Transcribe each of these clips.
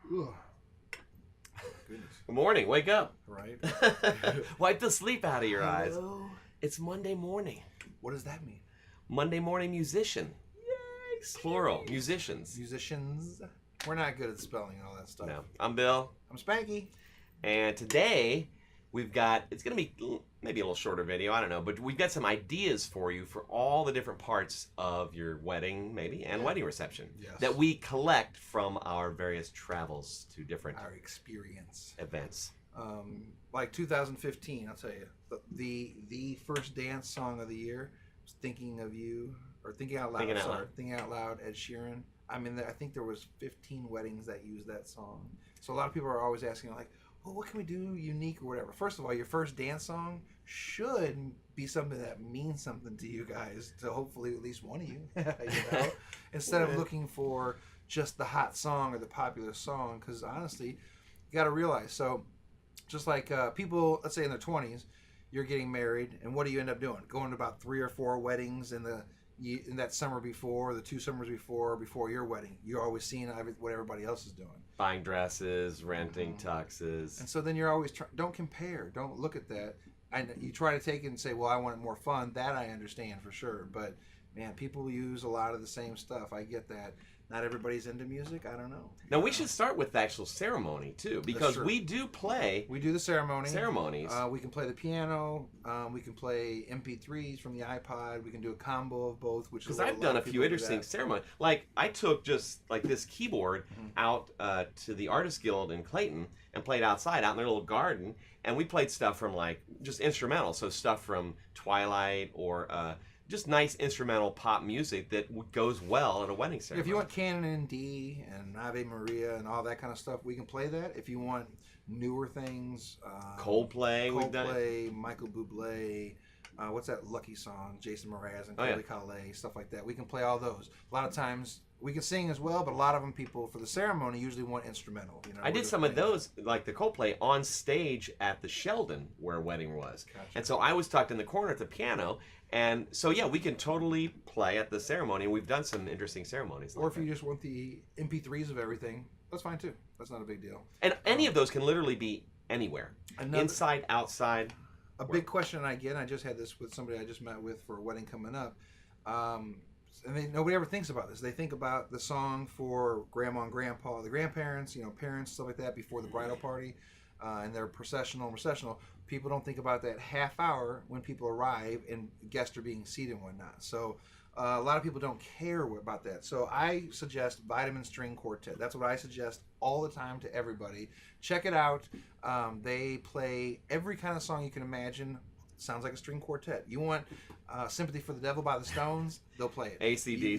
Ugh. Goodness. Good morning. Wake up. Right? Wipe the sleep out of your eyes. Hello? It's Monday morning. What does that mean? Monday morning musician. Yay! Plural. Musicians. Musicians. We're not good at spelling and all that stuff. No. I'm Bill. I'm Spanky. And today we've got, it's going to be maybe a little shorter video, I don't know, but we've got some ideas for you for all the different parts of your wedding, maybe, and wedding reception that we collect from our various travels to different our experience events. Like 2015, I'll tell you, the first dance song of the year was "Thinking of You" or "Thinking Out Loud." Thinking Out Loud. Ed Sheeran. I mean, I think there was 15 weddings that used that song. So a lot of people are always asking, like, well, what can we do unique or whatever? First of all, your first dance song should be something that means something to you guys, to hopefully at least one of you, you know, instead of looking for just the hot song or the popular song. Because honestly, you got to realize, so just like people, let's say in their 20s, you're getting married, and what do you end up doing? Going to about 3 or 4 weddings in that summer before, the 2 summers before your wedding. You're always seeing what everybody else is doing. Buying dresses, renting tuxes. And so then you're always don't compare. Don't look at that. And you try to take it and say, well, I want more fun. That I understand for sure. But man, people use a lot of the same stuff. I get that. Not everybody's into music. I don't know. Now, we should start with the actual ceremony, too, because we do play... We do the ceremonies. We can play the piano. We can play MP3s from the iPod. We can do a combo of both, which is because I've done a few interesting ceremonies. Like, I took just, like, this keyboard out to the Artist Guild in Clayton and played outside, out in their little garden, and we played stuff from, like, just instrumental, so stuff from Twilight or... just nice instrumental pop music that goes well at a wedding ceremony. If you want Canon in D and Ave Maria and all that kind of stuff, we can play that. If you want newer things, Coldplay, Michael Bublé, what's that Lucky song? Jason Mraz and Kelly Calais, stuff like that. We can play all those. A lot of times we can sing as well, but a lot of them people for the ceremony usually want instrumental. You know, I did some of those, like the Coldplay, on stage at the Sheldon where a wedding was. Gotcha. And so I was tucked in the corner at the piano. And so, yeah, we can totally play at the ceremony. We've done some interesting ceremonies. Or if you just want the MP3s of everything, that's fine too. That's not a big deal. And any of those can literally be anywhere. Inside, outside. A big question I get, and I just had this with somebody I just met with for a wedding coming up, and nobody ever thinks about this. They think about the song for grandma and grandpa, the grandparents, you know, parents, stuff like that before the bridal party, and their processional. People don't think about that half hour when people arrive and guests are being seated and whatnot. So a lot of people don't care about that. So I suggest Vitamin String Quartet. That's what I suggest all the time to everybody. Check it out. They play every kind of song you can imagine. Sounds like a string quartet. You want Sympathy for the Devil by the Stones? They'll play it. AC/DC.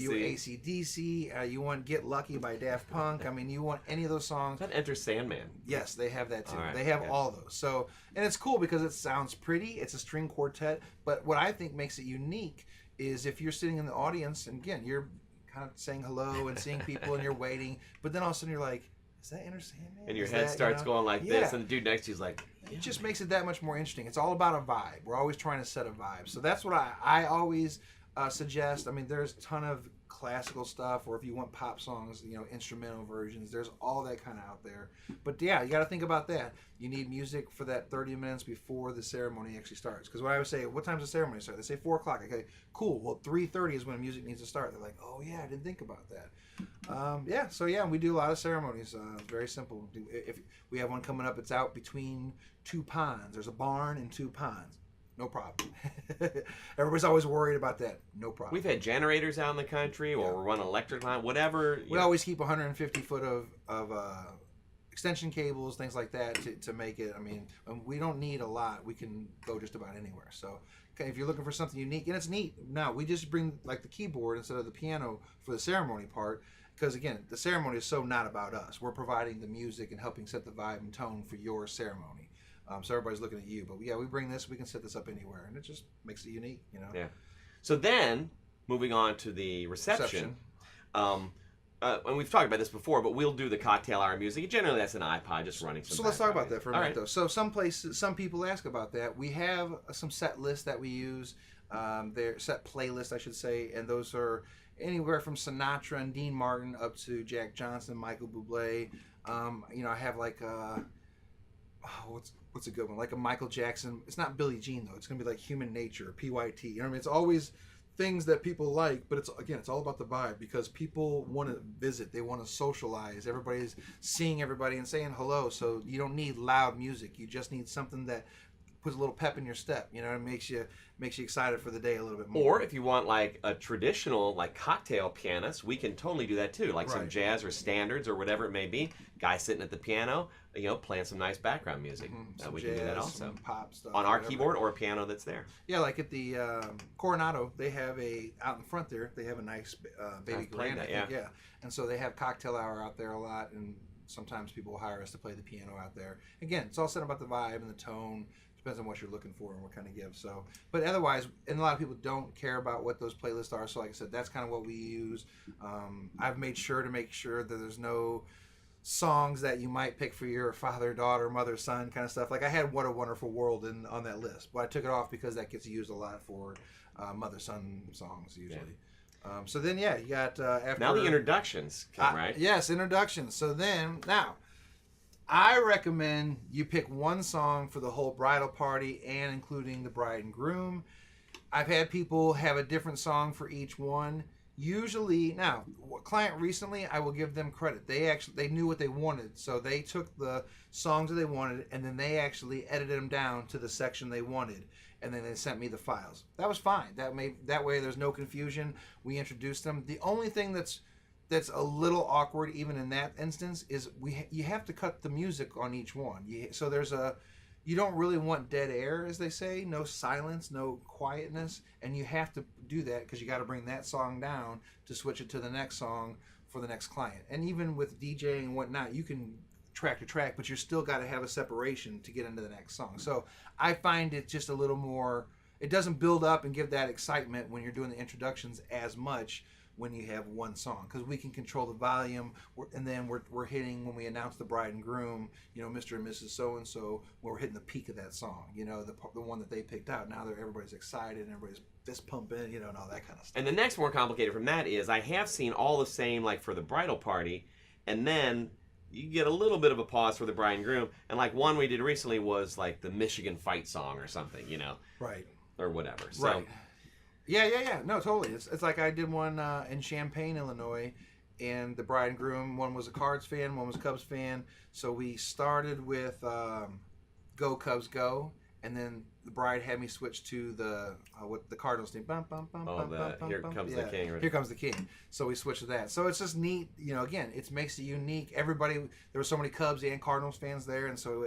You want Get Lucky by Daft Punk. I mean, you want any of those songs. That Enter Sandman. Yes, they have that too. They have all those. So, and it's cool because it sounds pretty. It's a string quartet. But what I think makes it unique is if you're sitting in the audience, and again, you're kind of saying hello and seeing people and you're waiting, but then all of a sudden you're like, is that Enter Sandman? And your head starts going like this, and the dude next to you's like... It just makes it that much more interesting. It's all about a vibe. We're always trying to set a vibe. So that's what I always suggest. I mean, there's a ton of classical stuff, or if you want pop songs, you know, instrumental versions. There's all that kind of out there. But yeah, you got to think about that. You need music for that 30 minutes before the ceremony actually starts. Because when I would say, what time's the ceremony start? They say 4 o'clock. Okay, cool. Well, 3:30 is when music needs to start. They're like, oh yeah, I didn't think about that. So we do a lot of ceremonies. Very simple. If we have one coming up, it's out between 2 ponds. There's a barn and 2 ponds. No problem. Everybody's always worried about that. No problem. We've had generators out in the country, or we're running electric line, whatever. We always keep 150 foot of extension cables, things like that, to make it. I mean, we don't need a lot. We can go just about anywhere. So if you're looking for something unique, and it's neat. Now, we just bring like the keyboard instead of the piano for the ceremony part. Because again, the ceremony is so not about us. We're providing the music and helping set the vibe and tone for your ceremony. So everybody's looking at you. But yeah, we bring this, we can set this up anywhere. And it just makes it unique, you know? Yeah. So then, moving on to the reception. And we've talked about this before, but we'll do the cocktail hour music. Generally, that's an iPod just running some. So let's talk about that for a minute, though. So some people ask about that. We have some set lists that we use. They're set playlists, I should say, and those are anywhere from Sinatra and Dean Martin up to Jack Johnson, Michael Bublé. I have like what's a good one? Like a Michael Jackson. It's not Billie Jean though. It's gonna be like Human Nature, PYT. You know what I mean? It's always things that people like, but it's all about the vibe, because people want to visit, they want to socialize. Everybody's seeing everybody and saying hello, so you don't need loud music. You just need something that puts a little pep in your step, and makes you excited for the day a little bit more. Or if you want like a traditional like cocktail pianist, we can totally do that too. Like some jazz or standards or whatever it may be. Guy sitting at the piano, playing some nice background music. We can do that also. Some pop stuff on our keyboard or a piano that's there. Yeah, like at the Coronado, they have out in front there. They have a nice baby grand. Yeah. And so they have cocktail hour out there a lot, and sometimes people will hire us to play the piano out there. Again, it's all set about the vibe and the tone. Depends on what you're looking for and what kind of gift. So, but otherwise, and a lot of people don't care about what those playlists are. So, like I said, that's kind of what we use. I've made sure that there's no songs that you might pick for your father, daughter, mother, son kind of stuff. Like I had "What a Wonderful World" on that list, but I took it off because that gets used a lot for mother-son songs usually. Yeah. So then, you got after now the introductions come, right? Yes, introductions. So then now, I recommend you pick one song for the whole bridal party and including the bride and groom. I've had people have a different song for each one. Usually, now, client recently, I will give them credit. They knew what they wanted, so they took the songs that they wanted and then they actually edited them down to the section they wanted, and then they sent me the files. That was fine. That way there's no confusion. We introduced them. The only thing that's a little awkward even in that instance is you have to cut the music on each one. So you don't really want dead air, as they say, no silence, no quietness, and you have to do that because you got to bring that song down to switch it to the next song for the next client. And even with DJing and whatnot, you can track to track, but you're still got to have a separation to get into the next song. So I find it just a little more, it doesn't build up and give that excitement when you're doing the introductions as much when you have one song, because we can control the volume, and then we're hitting, when we announce the bride and groom, Mr. and Mrs. So-and-so, we're hitting the peak of that song, the one that they picked out. Now everybody's excited and everybody's fist pumping, and all that kind of stuff. And the next more complicated from that is I have seen all the same like for the bridal party, and then you get a little bit of a pause for the bride and groom, and like one we did recently was like the Michigan fight song or something, right, or whatever. So. Right. Yeah. No, totally. It's like I did one in Champaign, Illinois, and the bride and groom, one was a Cards fan, one was a Cubs fan. So we started with Go Cubs Go, and then the bride had me switch to the Cardinals theme. Bum, bum, bum, bum, bum, bum, Here Comes the King. Right? Here Comes the King. So we switched to that. So it's just neat. Again, it makes it unique. Everybody, there were so many Cubs and Cardinals fans there, and so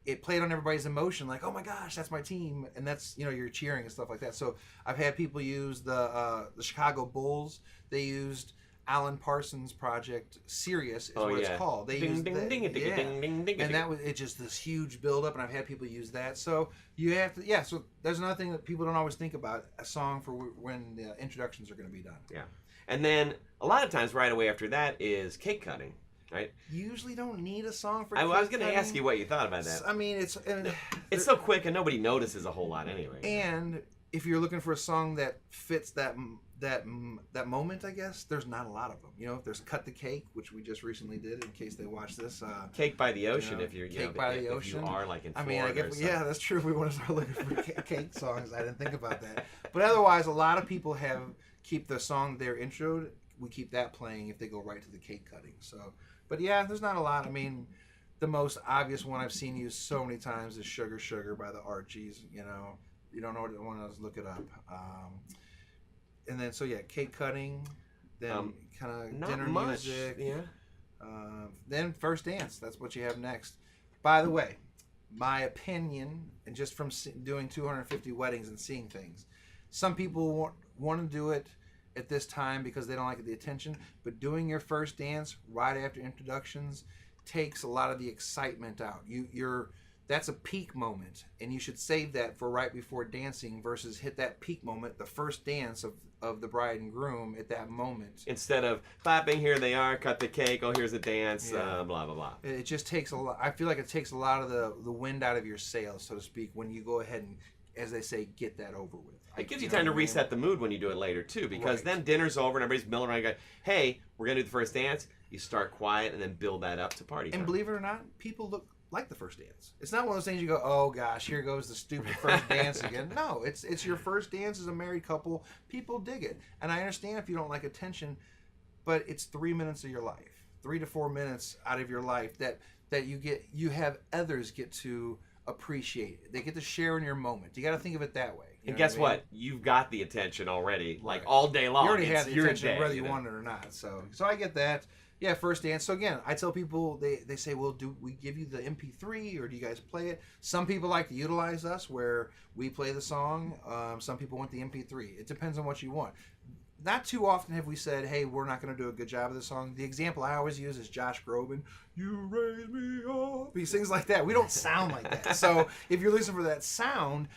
it played on everybody's emotion, like, oh my gosh, that's my team, and that's you're cheering and stuff like that. So I've had people use the Chicago Bulls. They used Alan Parsons' project Sirius is what it's called. They used that, and that was just this huge build up, and I've had people use that. So you have to So there's another thing that people don't always think about: a song for when the introductions are going to be done. Yeah, and then a lot of times right away after that is cake cutting. Right. You usually don't need a song for. I was going to ask you what you thought about that. I mean, it's so quick and nobody notices a whole lot anyway. And if you're looking for a song that fits that moment, I guess there's not a lot of them. There's Cut the Cake, which we just recently did. In case they watch this, Cake by the Ocean. If you're Cake by the Ocean, if you are like in Florida. I mean, that's true. If we want to start looking for cake songs, I didn't think about that. But otherwise, a lot of people keep the song they're introed. We keep that playing if they go right to the cake cutting. So. But yeah, there's not a lot. I mean, the most obvious one I've seen used so many times is Sugar Sugar by the Archies. You don't know what it was, look it up. And then, cake cutting, then kind of dinner music. Yeah. Then First Dance. That's what you have next. By the way, my opinion, and just from doing 250 weddings and seeing things, some people want to do it at this time because they don't like the attention, but doing your first dance right after introductions takes a lot of the excitement out. That's a peak moment, and you should save that for right before dancing versus hit that peak moment, the first dance of the bride and groom at that moment. Instead of clapping, here they are, cut the cake, oh here's a dance, blah blah blah. It just takes a lot. I feel like it takes a lot of the wind out of your sails, so to speak, when you go ahead as they say, get that over with. It gives you time to reset the mood when you do it later, too, because then dinner's over and everybody's milling around and go, hey, we're going to do the first dance. You start quiet and then build that up to party time. And believe it or not, people look like the first dance. It's not one of those things you go, oh gosh, here goes the stupid first dance again. No, it's your first dance as a married couple. People dig it. And I understand if you don't like attention, but it's 3 minutes of your life, 3 to 4 minutes out of your life that you have others get to appreciate. They get to share in your moment. You got to think of it that way. And guess what? You've got the attention already, like all day long. You already have the attention day, whether you want it or not. So I get that. Yeah, first dance. So again, I tell people, they say, well, do we give you the MP3 or do you guys play it? Some people like to utilize us where we play the song. Some people want the MP3. It depends on what you want. Not too often have we said, hey, we're not going to do a good job of the song. The example I always use is Josh Groban. You raise me up. He sings like that. We don't sound like that. So if you're listening for that sound,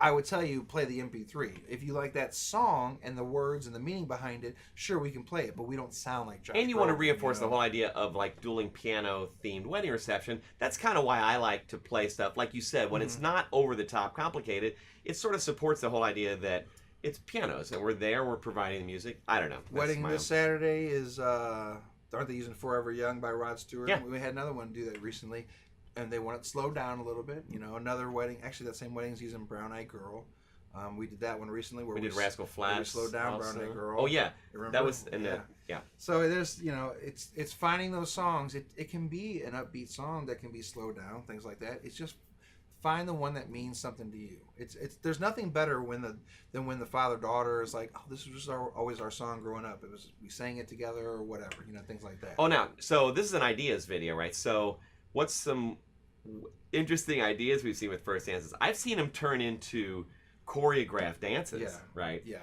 I would tell you, play the MP3. If you like that song and the words and the meaning behind it, sure, we can play it, but we don't sound like Josh And you Groban, want to reinforce the whole idea of like dueling piano-themed wedding reception. That's kind of why I like to play stuff, like you said, when it's not over-the-top complicated, it sort of supports the whole idea that it's pianos, and we're there, we're providing the music. I don't know. Wedding this Saturday is, aren't they using Forever Young by Rod Stewart? Yeah. We had another one do that recently, and they want it slowed down a little bit. You know, another wedding, actually that same wedding is using Brown Eyed Girl. We did that one recently where we did Rascal Flatts. We slowed down also. Brown Eyed Girl. Oh, yeah. Remember? That was, yeah. So there's, you know, it's finding those songs. It can be an upbeat song that can be slowed down, things like that. It's just find the one that means something to you. It's there's nothing better than when the father-daughter is like, oh, this was just always our song growing up. It was, we sang it together or whatever, you know, things like that. Oh, now, so this is an ideas video, right? So what's some interesting ideas we've seen with first dances? I've seen them turn into choreographed dances, right? Yeah.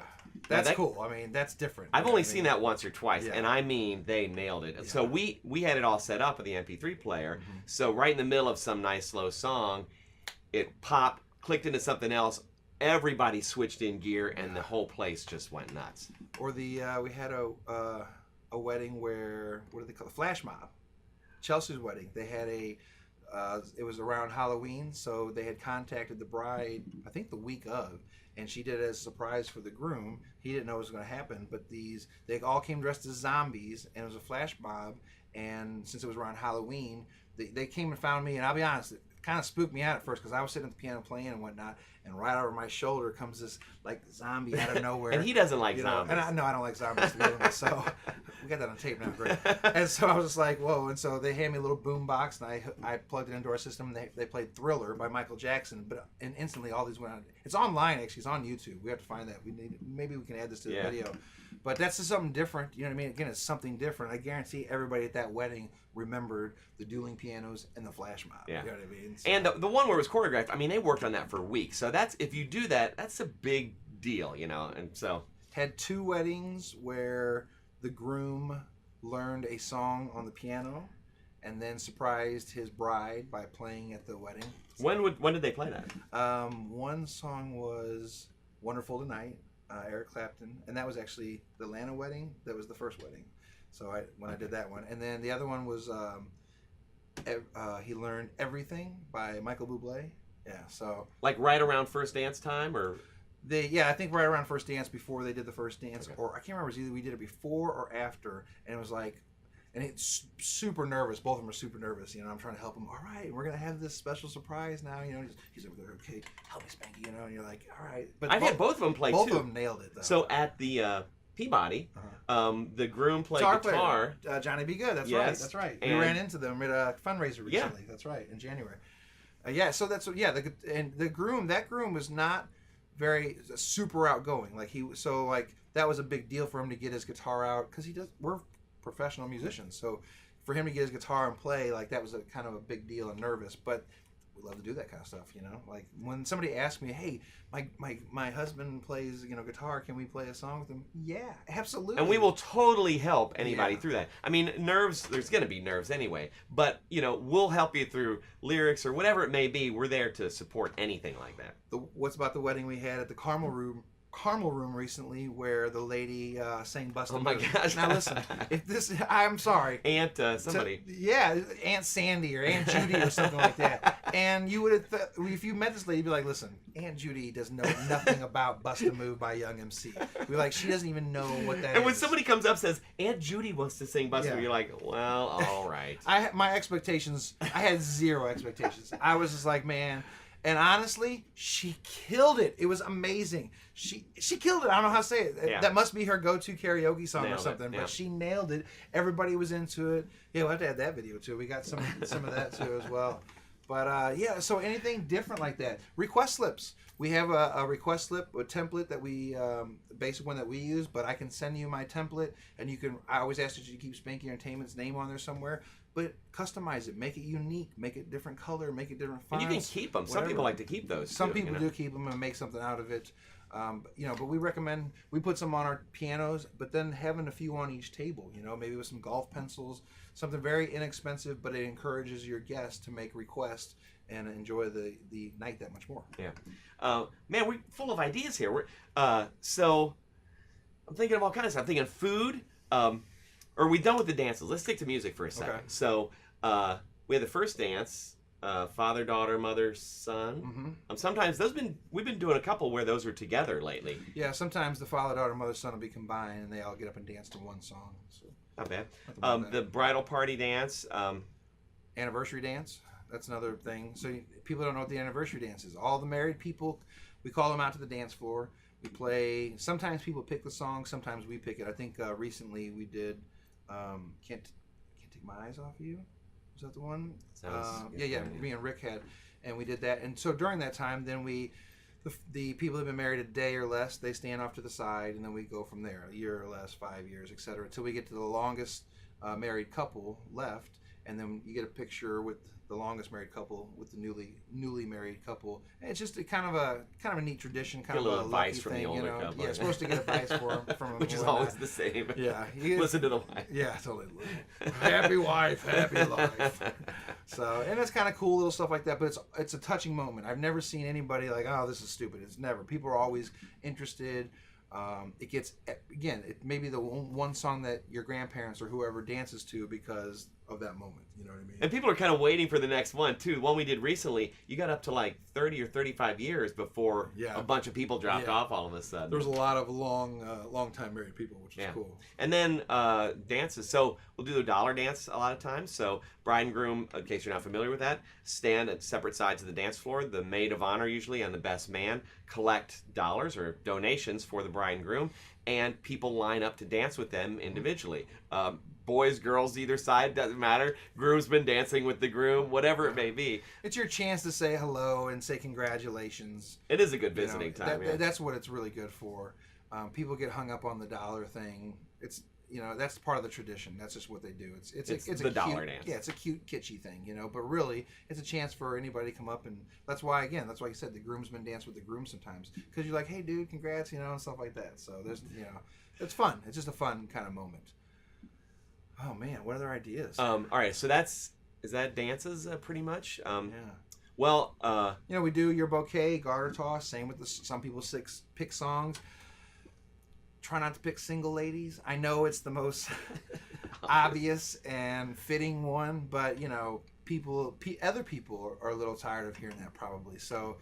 That's cool. I mean, that's different. I've only seen that once or twice, Yeah. and I mean, they nailed it. Yeah. So we had it all set up with the MP3 player. So right in the middle of some nice slow song, it popped, clicked into something else. Everybody switched in gear, and the whole place just went nuts. Or the we had a wedding where, what do they call it? Flash mob. Chelsea's wedding. They had it was around Halloween, so they had contacted the bride, I think the week of, and she did it as a surprise for the groom. He didn't know it was going to happen, but they all came dressed as zombies, and it was a flash mob, and since it was around Halloween, they came and found me, and I'll be honest, it kind of spooked me out at first because I was sitting at the piano playing and whatnot, and right over my shoulder comes this like zombie out of nowhere. And he doesn't like zombies. And I don't like zombies to begin with, so we got that on tape now, great. And so I was just like, whoa. And so they handed me a little boom box, and I plugged it into our system, and they played Thriller by Michael Jackson, and instantly all these went on. It's online, actually. It's on YouTube. We have to find that. Maybe we can add this to the video. But that's just something different. You know what I mean? Again, it's something different. I guarantee everybody at that wedding remembered the dueling pianos and the flash mob. Yeah. You know what I mean? So, And the one where it was choreographed, I mean, they worked on that for weeks. So that's, if you do that, that's a big deal, you know. And so had 2 weddings where the groom learned a song on the piano and then surprised his bride by playing at the wedding. When did they play that? One song was Wonderful Tonight, Eric Clapton, and that was actually the Atlanta wedding. That was the first wedding. So when I did that one. And then the other one was he learned Everything by Michael Bublé. Yeah, so Like right around first dance time, or? I think right around first dance, before they did the first dance, or I can't remember, it was either we did it before or after, and it was like, and it's super nervous. Both of them are super nervous. You know, I'm trying to help them. All right, we're gonna have this special surprise now. You know, he's over there. Okay, help me, Spanky. You know, and you're like, all right. But I've had both of them play both too. of them nailed it though. So at the Peabody, the groom played guitar. Johnny B. Good. That's Yes. right. That's right. We And- ran into them at a fundraiser recently. That's right, in January. So that's the groom. That groom was not very super outgoing. That was a big deal for him to get his guitar out because we're professional musicians. So for him to get his guitar and play, like, that was a kind of a big deal and nervous. But we love to do that kind of stuff, you know. Like when somebody asks me, "Hey, my husband plays, you know, guitar. Can we play a song with him?" Yeah, absolutely. And we will totally help anybody through that. I mean, nerves, there's going to be nerves anyway. But, you know, we'll help you through lyrics or whatever it may be. We're there to support anything like that. What's about the wedding we had at the Carmel Room Carmel room recently where the lady sang "Bust a Move." Oh my gosh! Now listen, if this, I'm sorry, Aunt somebody. Aunt Sandy or Aunt Judy or something like that. And you would have, if you met this lady, you'd be like, listen, Aunt Judy does know nothing about "Bust a Move" by Young MC. Be like, she doesn't even know what that is. And when somebody comes up and says Aunt Judy wants to sing "Bust a Move," you're like, well, all right. My expectations, I had zero expectations. I was just like, man. And honestly, she killed it. It was amazing. She killed it. I don't know how to say it. Yeah. That must be her go-to karaoke song Nailed or something. it. Yeah. But she nailed it. Everybody was into it. Yeah, we'll have to add that video too. We got some of that too as well. But yeah, so anything different like that. Request slips. We have a request slip, a template that we, basic one that we use. But I can send you my template, and you can. I always ask that you keep Spanky Entertainment's name on there somewhere. But customize it, make it unique, make it different color, make it different fonts. And you can keep them. Whatever. Some people like to keep those. Some too, people do keep them and make something out of it. But we recommend we put some on our pianos, but then having a few on each table. Maybe with some golf pencils, something very inexpensive, but it encourages your guests to make requests and enjoy the night that much more. Yeah, man, we're full of ideas here. So I'm thinking of all kinds of stuff. I'm thinking food. Or are we done with the dances? Let's stick to music for a second. Okay. So we had the first dance, father, daughter, mother, son. Mm-hmm. Sometimes we've been doing a couple where those are together lately. Yeah, sometimes the father, daughter, mother, son will be combined, and they all get up and dance to one song. So not bad. The bridal party dance. Anniversary dance. That's another thing. So people don't know what the anniversary dance is. All the married people, we call them out to the dance floor. We play. Sometimes people pick the song. Sometimes we pick it. I think recently we did. Can't Take My Eyes Off You. Was that the one? Yeah. Me and Rick had, and we did that. And so during that time, then the people who've been married a day or less, they stand off to the side, and then we go from there, a year or less, 5 years, etc., until we get to the longest married couple left, and then you get a picture with the longest married couple with the newly married couple. And it's just a kind of a neat tradition, kind of a advice lucky from thing, the older couple. Yeah, supposed to get advice from them, which is always the same. Yeah, listen to the wife. Yeah, totally. Happy wife, happy life. So, and it's kind of cool little stuff like that. But it's a touching moment. I've never seen anybody like, oh, this is stupid. It's never. People are always interested. It gets, again, it may be the one song that your grandparents or whoever dances to because of that moment. You know what I mean? And people are kind of waiting for the next one too. The one we did recently, you got up to like 30 or 35 years before a bunch of people dropped off all of a sudden. There was a lot of long time married people, which was cool. And then dances. So we'll do the dollar dance a lot of times. So bride and groom, in case you're not familiar with that, stand at separate sides of the dance floor. The maid of honor usually and the best man collect dollars or donations for the bride and groom, and people line up to dance with them individually. Boys, girls, either side, doesn't matter. Groomsmen dancing with the groom, whatever it may be. It's your chance to say hello and say congratulations. It is a good visiting time. That's what it's really good for. People get hung up on the dollar thing. It's that's part of the tradition. That's just what they do. It's the dollar dance. Yeah, it's a cute, kitschy thing, But really, it's a chance for anybody to come up, and that's why you said the groomsmen dance with the groom sometimes, because you're like, hey, dude, congrats, and stuff like that. So there's, it's fun. It's just a fun kind of moment. Oh man, what other ideas? All right, so is that dances pretty much? Yeah. Well, we do your bouquet, garter toss. Same with some people pick songs. Try not to pick single ladies. I know it's the most obvious and fitting one, but other people are a little tired of hearing that probably. So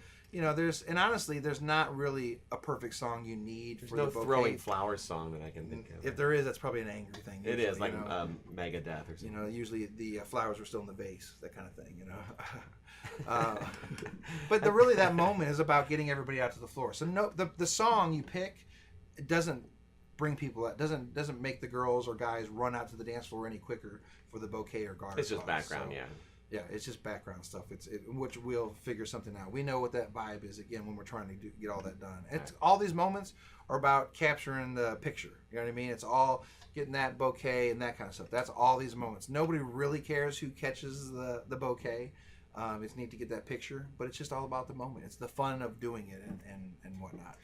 honestly, there's not really a perfect song you need for the bouquet. There's no throwing flowers song that I can think of. If there is, that's probably an angry thing. It is like Megadeth or something. Usually the flowers were still in the vase, that kind of thing. But really that moment is about getting everybody out to the floor. So the song you pick, it doesn't bring people out, doesn't make the girls or guys run out to the dance floor any quicker for the bouquet or garter. It's just background, Yeah, it's just background stuff. Which we'll figure something out. We know what that vibe is again when we're trying to get all that done. All these moments are about capturing the picture. You know what I mean? It's all getting that bouquet and that kind of stuff. That's all these moments. Nobody really cares who catches the bouquet. It's neat to get that picture, but it's just all about the moment. It's the fun of doing it and whatnot.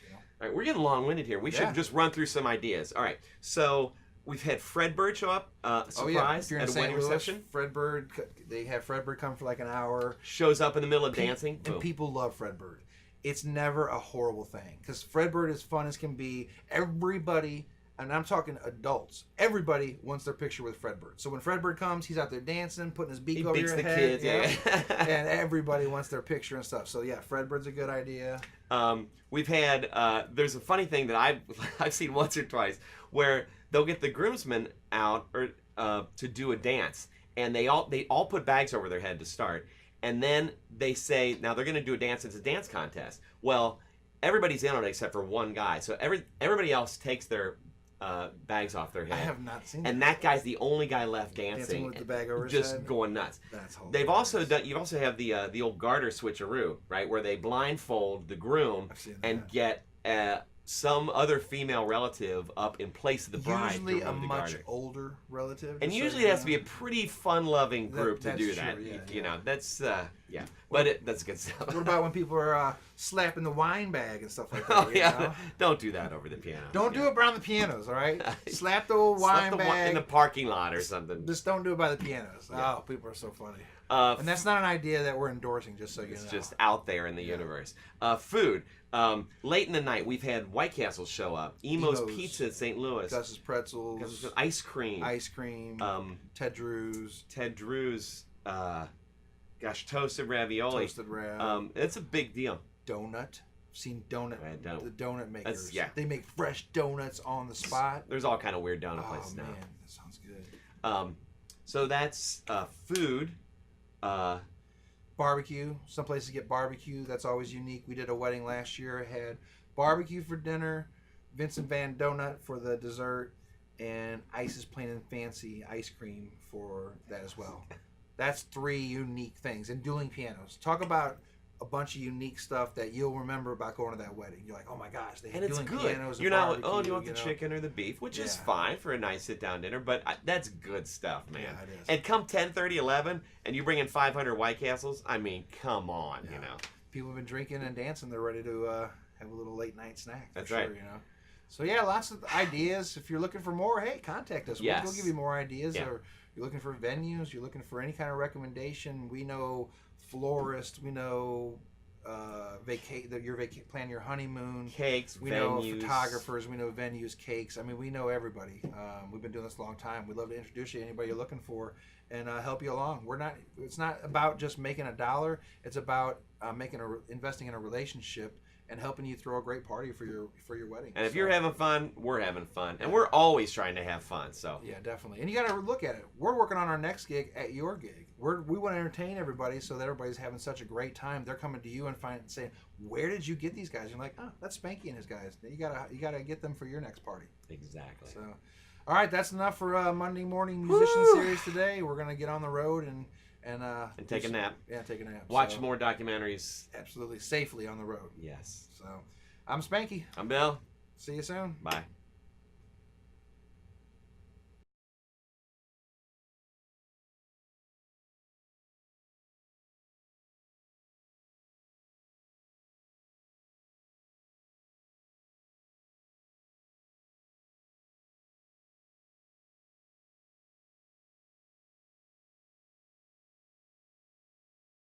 All right, we're getting long-winded here. We should just run through some ideas. All right, so we've had Fred Bird show up, surprise, at a wedding reception. Fred Bird, they have Fred Bird come for like an hour. Shows up in the middle of dancing. And people love Fred Bird. it's never a horrible thing. Because Fredbird, as fun as can be, everybody, and I'm talking adults, everybody wants their picture with Fredbird. So when Fredbird comes, he's out there dancing, putting his beak over your head. Kids, yeah. And everybody wants their picture and stuff. So yeah, Fredbird's a good idea. We've had, there's a funny thing that I've seen once or twice where they'll get the groomsmen out to do a dance. And they all put bags over their head to start. And then they say, now they're going to do a dance. It's a dance contest. Well, everybody's in on it except for one guy. So everybody else takes their bags off their head. I have not seen that. And that guy's the only guy left dancing with the bag over his just head? going nuts. That's hilarious. They've also done. You also have the old garter switcheroo, right, where they blindfold the groom and get some other female relative up in place of the bride. Usually to a remove the much garter. older relative. And usually it has to be a pretty fun-loving group to do that. True, You know, that's but that's good stuff. What about when people are slapping the wine bag and stuff like that? Oh yeah, know? don't do that over the piano. Don't do it around the pianos, all right? Slap the old wine bag in the parking lot or something. Just don't do it by the pianos. Oh, people are so funny. And that's not an idea that we're endorsing, just so you know. It's just out there in the universe. Food. Late in the night, we've had White Castles show up. Emo's Pizza at St. Louis. Gus's Pretzels. Ice cream. Ted Drew's. Toasted ravioli. Toasted rav. It's a big deal. Donut. Seen donut. The donut makers. Yeah. They make fresh donuts on the spot. There's all kind of weird donut places now. Oh man, that sounds good. So that's food. Barbecue. Some places get barbecue. That's always unique. We did a wedding last year. It had barbecue for dinner, Vincent Van Donut for the dessert, and Ice's Plain and Fancy ice cream for that as well. That's 3 unique things. And dueling pianos. Talk about a bunch of unique stuff that you'll remember about going to that wedding. You're like, oh my gosh, they had dueling pianos. You're not like, oh, do you want the chicken or the beef? Which is fine for a nice sit-down dinner, but that's good stuff, man. Yeah, it is. And come 10:30, 11, and you bring in 500 White Castles, I mean, come on, you know. People have been drinking and dancing. They're ready to have a little late-night snack. That's right. You know. So, yeah, lots of ideas. If you're looking for more, hey, contact us. Yes. We'll give you more ideas. Yeah. Or you're looking for venues, you're looking for any kind of recommendation. We know florists. We know plan your honeymoon. Cakes, we venues. know photographers. We know venues, cakes. I mean, we know everybody. We've been doing this a long time. We'd love to introduce you to anybody you're looking for and help you along. It's not about just making a dollar. It's about investing in a relationship and helping you throw a great party for your wedding. And if you're having fun, we're having fun, and we're always trying to have fun. So yeah, definitely. And you got to look at it. We're working on our next gig at your gig. We want to entertain everybody so that everybody's having such a great time. They're coming to you and saying, "Where did you get these guys?" You're like, "Oh, that's Spanky and his guys." You gotta get them for your next party. Exactly. So, all right, that's enough for Monday morning musician series today. We're gonna get on the road and take a nap. Yeah, take a nap. Watch more documentaries. Absolutely, safely on the road. Yes. So, I'm Spanky. I'm Bill. See you soon. Bye.